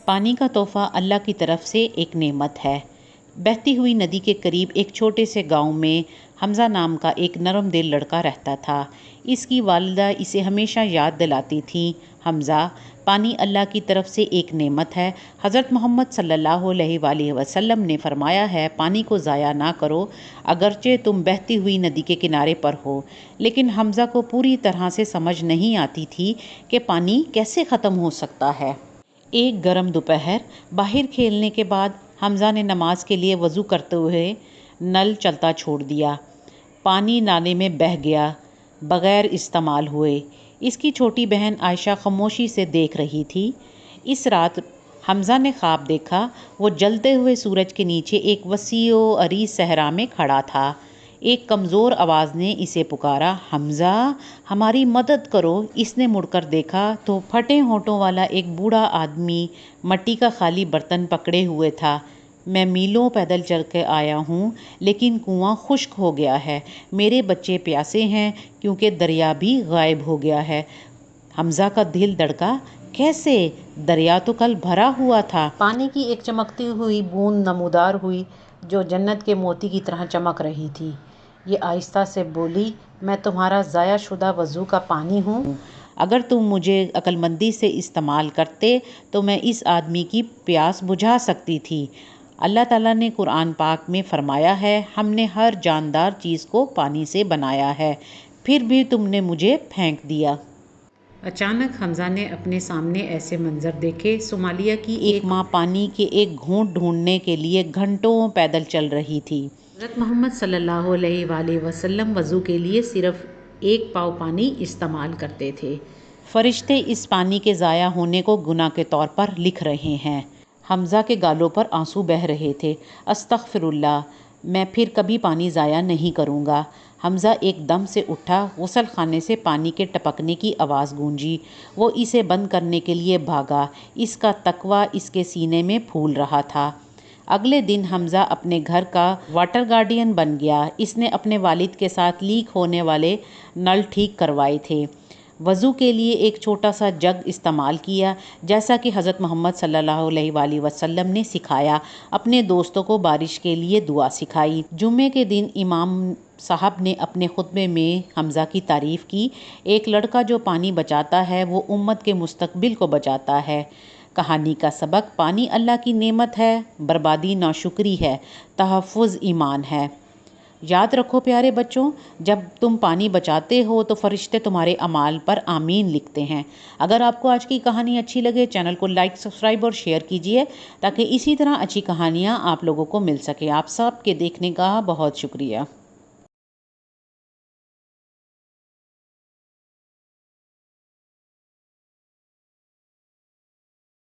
पानी का तोहफ़ा अल्लाह की तरफ से एक नेमत है। बहती हुई नदी के करीब एक छोटे से गांव में हमज़ा नाम का एक नरम दिल लड़का रहता था। इसकी वालिदा इसे हमेशा याद दिलाती थी, हमज़ा, पानी अल्लाह की तरफ से एक नेमत है। हज़रत मोहम्मद सल्लल्लाहु अलैहि वसल्लम ने फरमाया है, पानी को ज़ाया ना करो, अगरचे तुम बहती हुई नदी के किनारे पर हो। लेकिन हमज़ा को पूरी तरह से समझ नहीं आती थी कि पानी कैसे ख़त्म हो सकता है। एक गर्म दोपहर बाहर खेलने के बाद हमज़ा ने नमाज के लिए वज़ू करते हुए नल चलता छोड़ दिया। पानी नाले में बह गया बग़ैर इस्तेमाल हुए। इसकी छोटी बहन आयशा खामोशी से देख रही थी। इस रात हमज़ा ने ख्वाब देखा, वो जलते हुए सूरज के नीचे एक वसीओ अरीज़ सहरा में खड़ा था। एक कमज़ोर आवाज़ ने इसे पुकारा, हमज़ा, हमारी मदद करो। इसने मुड़कर देखा तो फटे होठों वाला एक बूढ़ा आदमी मिट्टी का खाली बर्तन पकड़े हुए था। मैं मीलों पैदल चल के आया हूँ, लेकिन कुआं खुश्क हो गया है। मेरे बच्चे प्यासे हैं क्योंकि दरिया भी गायब हो गया है। हमज़ा का दिल धड़का, कैसे? दरिया तो कल भरा हुआ था। पानी की एक चमकती हुई बूंद नमूदार हुई जो जन्नत के मोती की तरह चमक रही थी। ये आहिस्ता से बोली, मैं तुम्हारा ज़ाया शुदा वज़ू का पानी हूँ। अगर तुम मुझे अक्लमंदी से इस्तेमाल करते तो मैं इस आदमी की प्यास बुझा सकती थी। अल्लाह ताला ने कुरान पाक में फ़रमाया है, हमने हर जानदार चीज़ को पानी से बनाया है, फिर भी तुमने मुझे फेंक दिया। अचानक हमज़ा ने अपने सामने ऐसे मंजर देखे। सोमालिया की एक माँ पानी के एक घूंट ढूंढने के लिए घंटों पैदल चल रही थी। हज़रत मोहम्मद सल्लल्लाहु अलैहि वसल्लम वज़ू के लिए सिर्फ़ एक पाव पानी इस्तेमाल करते थे। फ़रिश्ते इस पानी के ज़ाया होने को गुनाह के तौर पर लिख रहे हैं। हमज़ा के गालों पर आंसू बह रहे थे। अस्तग़फ़िरुल्लाह, मैं फिर कभी पानी ज़ाया नहीं करूँगा। हमज़ा एकदम से उठा। गुसल खाने से पानी के टपकने की आवाज़ गूंजी। वो इसे बंद करने के लिए भागा। इसका तकवा इसके सीने में फूल रहा था। अगले दिन हमज़ा अपने घर का वाटर गार्डियन बन गया। इसने अपने वालिद के साथ लीक होने वाले नल ठीक करवाए थे। वज़ू के लिए एक छोटा सा जग इस्तेमाल किया, जैसा कि हज़रत मोहम्मद सल्लल्लाहु अलैहि वसल्लम ने सिखाया। अपने दोस्तों को बारिश के लिए दुआ सिखाई। जुम्मे के दिन इमाम साहब ने अपने खुतबे में हमज़ा की तारीफ़ की। एक लड़का जो पानी बचाता है वो उम्मत के मुस्तकबिल को बचाता है। कहानी का सबक, पानी अल्लाह की नेमत है, बर्बादी नाशुक्री है, तहफ़्फ़ुज़ ईमान है। याद रखो प्यारे बच्चों, जब तुम पानी बचाते हो तो फ़रिश्ते तुम्हारे अमाल पर आमीन लिखते हैं। अगर आपको आज की कहानी अच्छी लगे, चैनल को लाइक, सब्सक्राइब और शेयर कीजिए ताकि इसी तरह अच्छी कहानियाँ आप लोगों को मिल सके। आप सब के देखने का बहुत शुक्रिया।